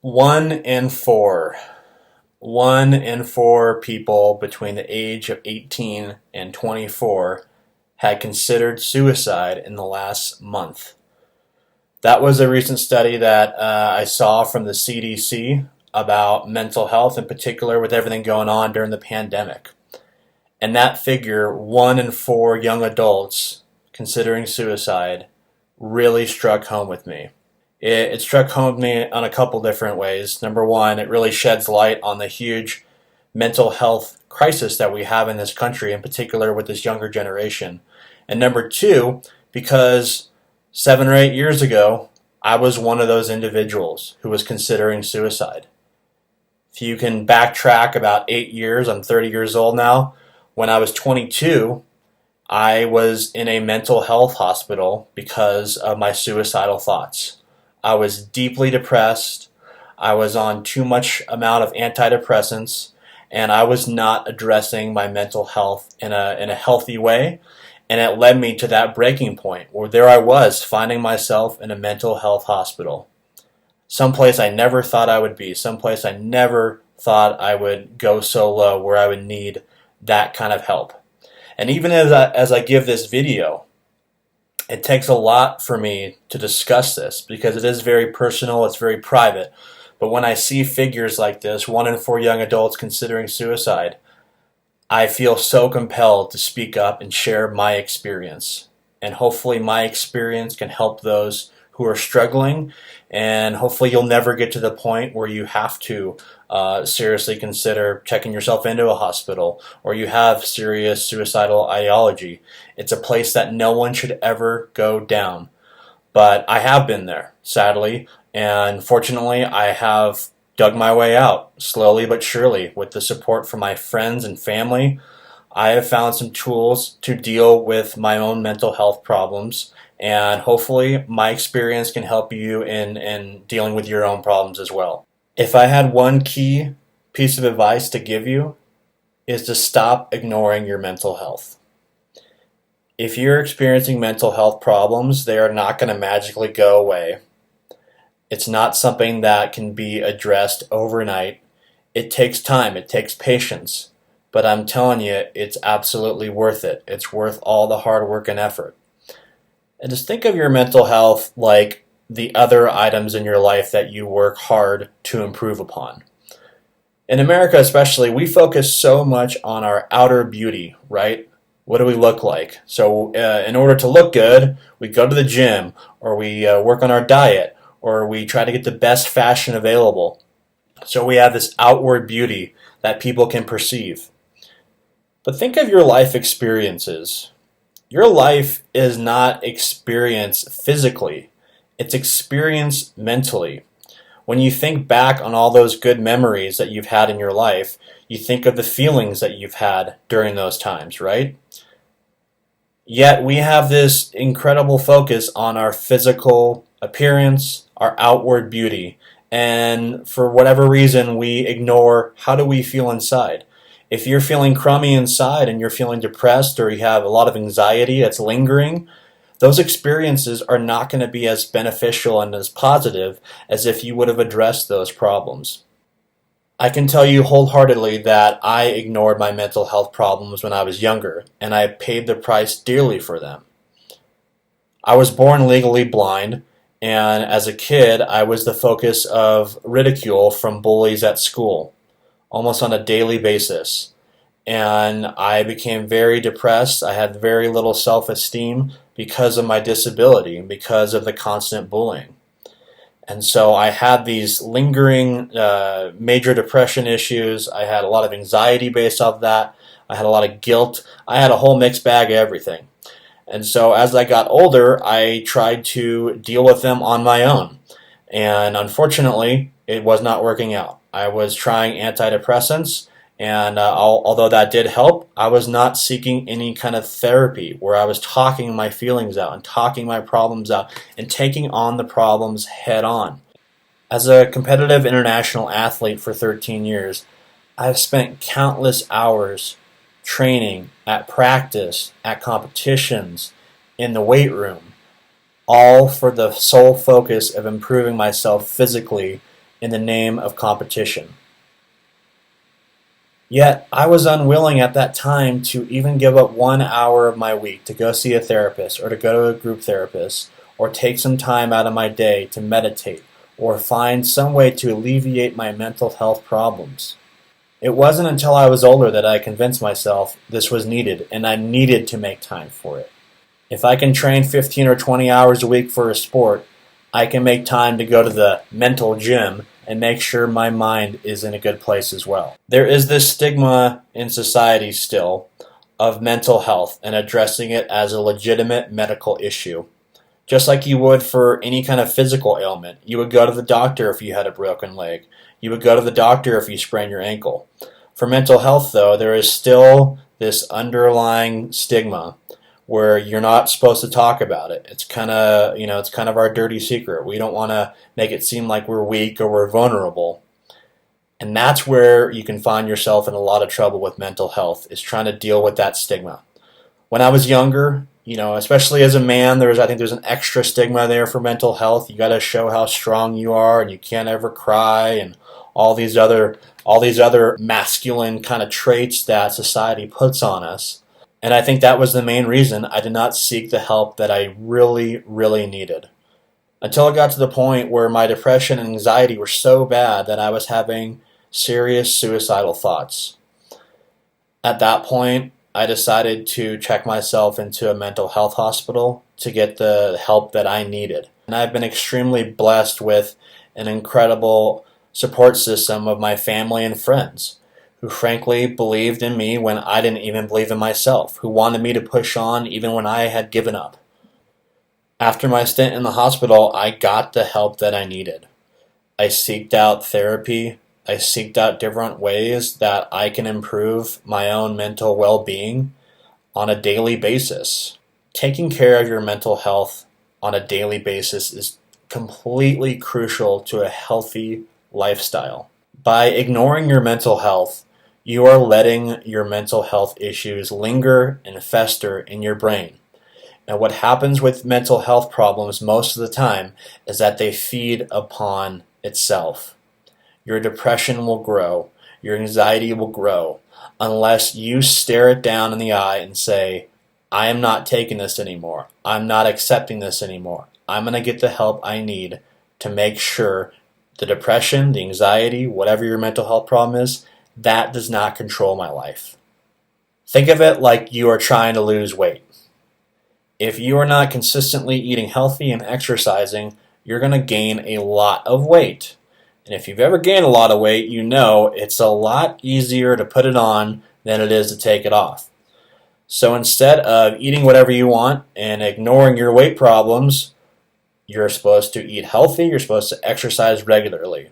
One in four. One in four people between the age of 18 and 24 had considered suicide in the last month. That was a recent study that I saw from the CDC about mental health, in particular with everything going on during the pandemic. And that figure, one in four young adults considering suicide, really struck home with me. It struck home with me on a couple different ways. Number one, it really sheds light on the huge mental health crisis that we have in this country, in particular with this younger generation. And number two, because 7 or 8 years ago, I was one of those individuals who was considering suicide. If you can backtrack about 8 years, I'm 30 years old now. When I was 22, I was in a mental health hospital because of my suicidal thoughts. I was deeply depressed. I was on too much amount of antidepressants, and I was not addressing my mental health in a healthy way. And it led me to that breaking point where there I was finding myself in a mental health hospital. Someplace I never thought I would be, someplace I never thought I would go so low where I would need that kind of help. And even as I give this video, it takes a lot for me to discuss this because it is very personal, it's very private. But when I see figures like this, one in four young adults considering suicide, I feel so compelled to speak up and share my experience. And hopefully my experience can help those who are struggling, and hopefully you'll never get to the point where you have to seriously consider checking yourself into a hospital or you have serious suicidal ideology. It's a place that no one should ever go down. But I have been there, sadly, and fortunately I have dug my way out, slowly but surely, with the support from my friends and family. I have found some tools to deal with my own mental health problems, and hopefully my experience can help you in dealing with your own problems as well. If I had one key piece of advice to give you, is to stop ignoring your mental health. If you're experiencing mental health problems, they are not going to magically go away. It's not something that can be addressed overnight. It takes time, it takes patience, but I'm telling you, it's absolutely worth it. It's worth all the hard work and effort. And just think of your mental health like the other items in your life that you work hard to improve upon. In America especially, we focus so much on our outer beauty, right? What do we look like? So in order to look good, we go to the gym, or we work on our diet, or we try to get the best fashion available. So we have this outward beauty that people can perceive. But think of your life experiences. Your life is not experienced physically. It's experienced mentally. When you think back on all those good memories that you've had in your life, you think of the feelings that you've had during those times, right? Yet we have this incredible focus on our physical appearance, our outward beauty, and for whatever reason we ignore how do we feel inside. If you're feeling crummy inside and you're feeling depressed or you have a lot of anxiety that's lingering, those experiences are not going to be as beneficial and as positive as if you would have addressed those problems. I can tell you wholeheartedly that I ignored my mental health problems when I was younger, and I paid the price dearly for them. I was born legally blind, and as a kid, I was the focus of ridicule from bullies at school, almost on a daily basis. And I became very depressed. I had very little self-esteem because of my disability and because of the constant bullying. And so I had these lingering major depression issues. I had a lot of anxiety based off that. I had a lot of guilt. I had a whole mixed bag of everything. And so as I got older, I tried to deal with them on my own. And unfortunately, it was not working out. I was trying antidepressants, and although that did help, I was not seeking any kind of therapy where I was talking my feelings out and talking my problems out and taking on the problems head on. As a competitive international athlete for 13 years, I've spent countless hours training, at practice, at competitions, in the weight room, all for the sole focus of improving myself physically in the name of competition. Yet, I was unwilling at that time to even give up 1 hour of my week to go see a therapist or to go to a group therapist or take some time out of my day to meditate or find some way to alleviate my mental health problems. It wasn't until I was older that I convinced myself this was needed and I needed to make time for it. If I can train 15 or 20 hours a week for a sport, I can make time to go to the mental gym and make sure my mind is in a good place as well. There is this stigma in society still of mental health and addressing it as a legitimate medical issue. Just like you would for any kind of physical ailment. You would go to the doctor if you had a broken leg. You would go to the doctor if you sprained your ankle. For mental health, though, there is still this underlying stigma where you're not supposed to talk about it. It's kind of, it's kind of our dirty secret. We don't want to make it seem like we're weak or we're vulnerable. And that's where you can find yourself in a lot of trouble with mental health, is trying to deal with that stigma. When I was younger, especially as a man, I think there's an extra stigma there for mental health. You got to show how strong you are, and you can't ever cry, and all these other masculine kind of traits that society puts on us. And I think that was the main reason I did not seek the help that I really, really needed. Until it got to the point where my depression and anxiety were so bad that I was having serious suicidal thoughts. At that point, I decided to check myself into a mental health hospital to get the help that I needed. And I've been extremely blessed with an incredible support system of my family and friends who frankly believed in me when I didn't even believe in myself, who wanted me to push on even when I had given up. After my stint in the hospital, I got the help that I needed. I sought out therapy. I sought out different ways that I can improve my own mental well-being on a daily basis. Taking care of your mental health on a daily basis is completely crucial to a healthy lifestyle. By ignoring your mental health, you are letting your mental health issues linger and fester in your brain. And what happens with mental health problems most of the time is that they feed upon itself. Your depression will grow, your anxiety will grow, unless you stare it down in the eye and say, I am not taking this anymore. I'm not accepting this anymore. I'm going to get the help I need to make sure the depression, the anxiety, whatever your mental health problem is, that does not control my life. Think of it like you are trying to lose weight. If you are not consistently eating healthy and exercising, you're going to gain a lot of weight. And if you've ever gained a lot of weight, you know it's a lot easier to put it on than it is to take it off. So instead of eating whatever you want and ignoring your weight problems, you're supposed to eat healthy, you're supposed to exercise regularly.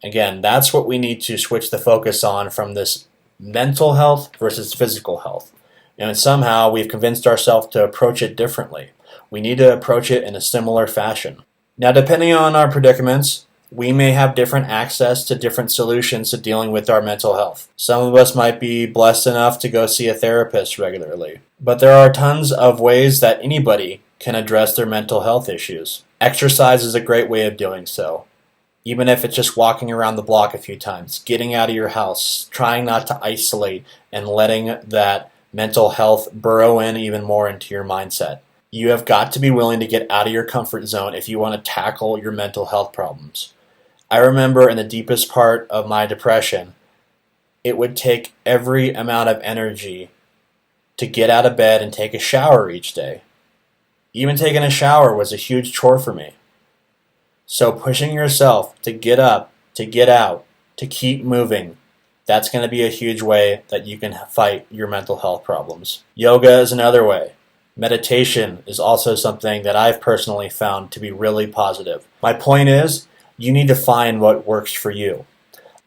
Again, that's what we need to switch the focus on from this mental health versus physical health. And somehow we've convinced ourselves to approach it differently. We need to approach it in a similar fashion. Now, depending on our predicaments, we may have different access to different solutions to dealing with our mental health. Some of us might be blessed enough to go see a therapist regularly. But there are tons of ways that anybody can address their mental health issues. Exercise is a great way of doing so. Even if it's just walking around the block a few times, getting out of your house, trying not to isolate, and letting that mental health burrow in even more into your mindset. You have got to be willing to get out of your comfort zone if you want to tackle your mental health problems. I remember in the deepest part of my depression, it would take every amount of energy to get out of bed and take a shower each day. Even taking a shower was a huge chore for me. So pushing yourself to get up, to get out, to keep moving, that's going to be a huge way that you can fight your mental health problems. Yoga is another way. Meditation is also something that I've personally found to be really positive. My point is, you need to find what works for you.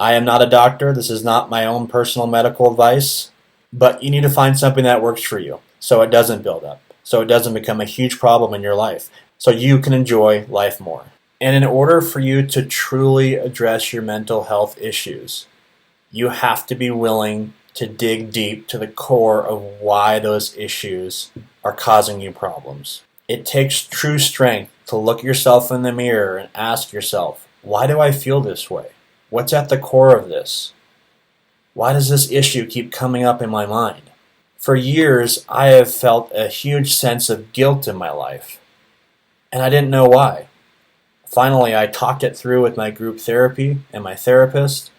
I am not a doctor. This is not my own personal medical advice. But you need to find something that works for you so it doesn't build up, so it doesn't become a huge problem in your life, so you can enjoy life more. And in order for you to truly address your mental health issues, you have to be willing to dig deep to the core of why those issues are causing you problems. It takes true strength to look yourself in the mirror and ask yourself, Why do I feel this way? What's at the core of this? Why does this issue keep coming up in my mind? For years, I have felt a huge sense of guilt in my life, and I didn't know why. Finally, I talked it through with my group therapy and my therapist,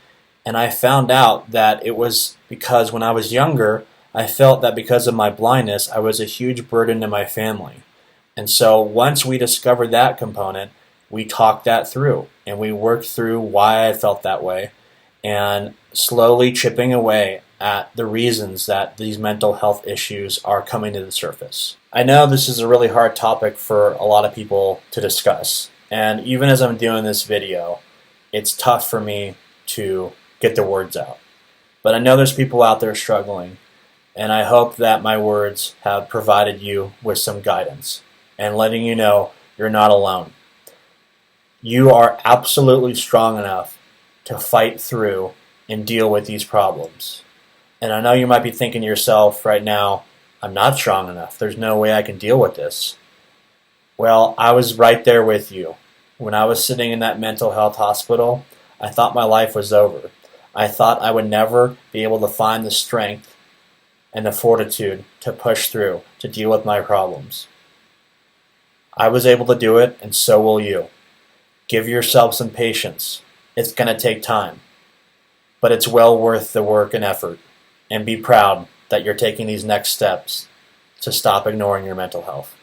and I found out that it was because when I was younger, I felt that because of my blindness, I was a huge burden to my family. And so once we discovered that component, we talked that through, and we worked through why I felt that way, and slowly chipping away at the reasons that these mental health issues are coming to the surface. I know this is a really hard topic for a lot of people to discuss, and even as I'm doing this video, it's tough for me to get the words out. But I know there's people out there struggling, and I hope that my words have provided you with some guidance and letting you know you're not alone. You are absolutely strong enough to fight through and deal with these problems. And I know you might be thinking to yourself right now, I'm not strong enough. There's no way I can deal with this. Well, I was right there with you. When I was sitting in that mental health hospital, I thought my life was over. I thought I would never be able to find the strength and the fortitude to push through, to deal with my problems. I was able to do it, and so will you. Give yourself some patience. It's going to take time, but it's well worth the work and effort. And be proud that you're taking these next steps to stop ignoring your mental health.